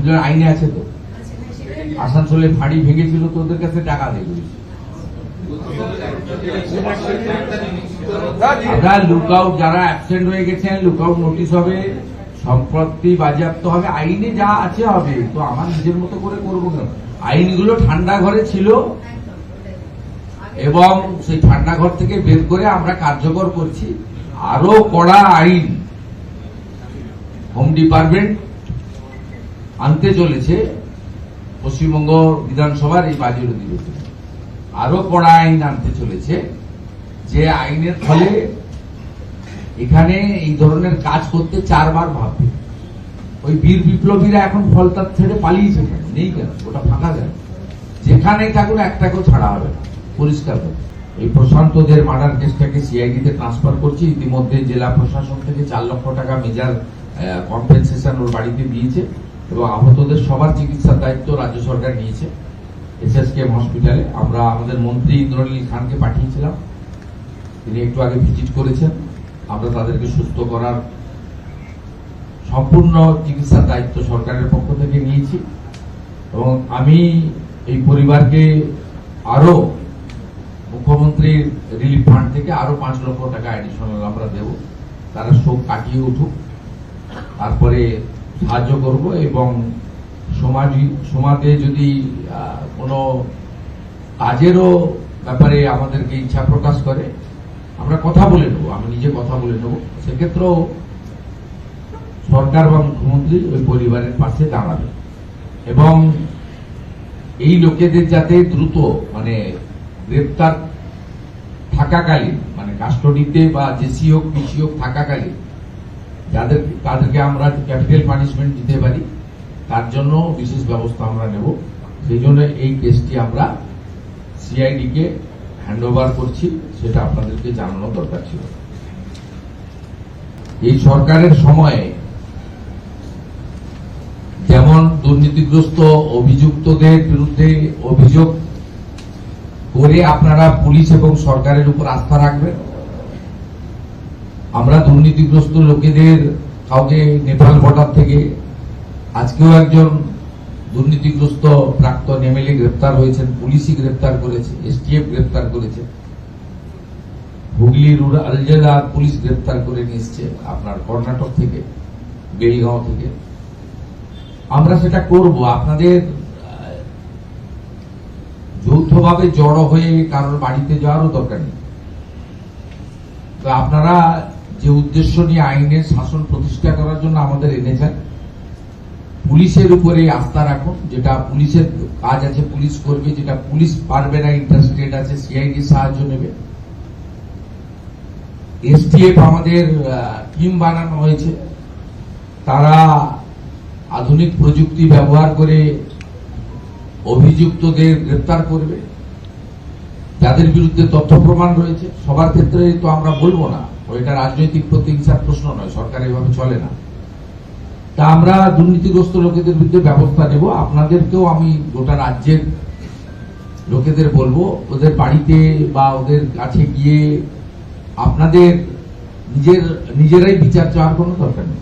বুঝলেন, আইনে আছে তো। আসানসোলে ফাঁড়ি ভেঙেছিল তো ওদের কাছে টাকা নেই। আপনারা লুকআউট, যারা অ্যাবসেন্ট হয়ে গেছেন লুকআউট নোটিশ হবে, সম্পত্তি বাজেয়াপ্ত হবে, আইনে যা আছে হবে। তো আমার নিজের মতো করে করবো কেন? আইনগুলো ঠান্ডা ঘরে ছিল এবং সেই ঠান্ডা ঘর থেকে বের করে আমরা কার্যকর করছি। আরো কড়া আইন হোম ডিপার্টমেন্ট আনতে চলেছে পশ্চিমবঙ্গ বিধানসভার এই বাজেট অধিবেশনে। আরো কড়া আইন আনতে চলেছে, যে আইনের ফলে এখানে এই ধরনের কাজ করতে 4 বার ভাববে। ওই বীর বিপ্লবীরা এখন ফলতার ছেড়ে পালিয়েছে, নেই কেন? ওটা ফাঁকা যায়, যেখানেই থাকুন একটাকেও ছাড়া হবে না, পরিষ্কার হবে। এই প্রশান্তদের মার্ডার কেসটাকে সিআইডিতে ট্রান্সফার করছি। ইতিমধ্যে জেলা প্রশাসন থেকে 4 লক্ষ টাকা মেজর কম্পেনসেশন ওর বাড়িতে দিয়েছে এবং আহতদের সবার চিকিৎসার দায়িত্ব রাজ্য সরকার নিয়েছে এসএসকেএম হসপিটালে। আমরা আমাদের মন্ত্রী ইন্দ্রনীল খানকে পাঠিয়েছিলাম, তিনি একটু আগে ভিজিট করেছেন। আমরা তাদেরকে সুস্থ করার সম্পূর্ণ চিকিৎসার দায়িত্ব সরকারের পক্ষ থেকে নিয়েছি এবং আমি এই পরিবারকে আরো মুখ্যমন্ত্রীর রিলিফ ফান্ড থেকে আরো 5 লক্ষ টাকা অ্যাডিশনাল আমরা দেব। তারা শোক কাটিয়ে উঠুক, তারপরে সাহায্য করব এবং সমাজে যদি কোনো কাজেরও ব্যাপারে আমাদেরকে ইচ্ছা প্রকাশ করে আমরা কথা বলে নেব, আমি নিজে কথা বলে নেব। সেক্ষেত্রেও সরকার বা মুখ্যমন্ত্রী ওই পরিবারের পাশে দাঁড়াবে এবং এই লোকেদের যাতে দ্রুত গ্রেপ্তার থাকাকালীন, কাস্টডিতে বা জেসি হোক পিসি হোক থাকাকালীন তাদেরকে আমরা ক্যাপিটাল পানিশমেন্ট দিতে পারি, তার জন্য বিশেষ ব্যবস্থা আমরা নেব। সেই জন্য এই কেসটি আমরা সিআইডি কে হ্যান্ড ওভার করছি, সেটা আপনাদেরকে জানানো দরকার ছিল। এই সরকারের সময়ে যেমন দুর্নীতিগ্রস্ত অভিযুক্তদের বিরুদ্ধে অভিযোগ করে আপনারা পুলিশ এবং সরকারের উপর আস্থা রাখবেন, আমরা দুর্নীতিগ্রস্ত লোকেদের কাউকে নেপাল বর্ডার থেকে আজকেও একজন দুর্নীতিগ্রস্ত প্রাক্তন এমএলএ গ্রেপ্তার হয়েছেন, পুলিশই গ্রেপ্তার করেছে, এসটিএফ গ্রেপ্তার করেছে, হুগলি রুরাল জেলার পুলিশ গ্রেপ্তার করে নিয়ে এসছে আপনার কর্ণাটক থেকে, বেলগাঁও থেকে। আমরা সেটা করব। আপনাদের যৌথভাবে জড়ো হয়ে কারোর বাড়িতে যাওয়ারও দরকার নেই। তো আপনারা যে উদ্দেশ্য নিয়ে আইনের শাসন প্রতিষ্ঠা করার জন্য আমাদের এনেছেন, পুলিশের উপরে আস্থা রাখুন। যেটা পুলিশের কাজ আছে পুলিশ করবে, যেটা পুলিশ পারবে না, ইন্টারেস্টেড আছে, সিআইডি সাহায্য নেবে। এসটিএফ আমাদের টিম বানানো হয়েছে, তারা আধুনিক প্রযুক্তি ব্যবহার করে অভিযুক্তদের গ্রেপ্তার করবে, যাদের বিরুদ্ধে তথ্য প্রমাণ রয়েছে। সবার ক্ষেত্রে তো আমরা বলবো না, ওইটা রাজনৈতিক প্রতিহিংসার প্রশ্ন নয়, সরকার এভাবে চলে না। তা আমরা দুর্নীতিগ্রস্ত লোকেদের বিরুদ্ধে ব্যবস্থা নেব। আপনাদেরকেও আমি গোটা রাজ্যের লোকেদের বলবো, ওদের বাড়িতে বা ওদের কাছে গিয়ে আপনাদের নিজেরাই বিচার চাওয়ার কোনো দরকার নেই।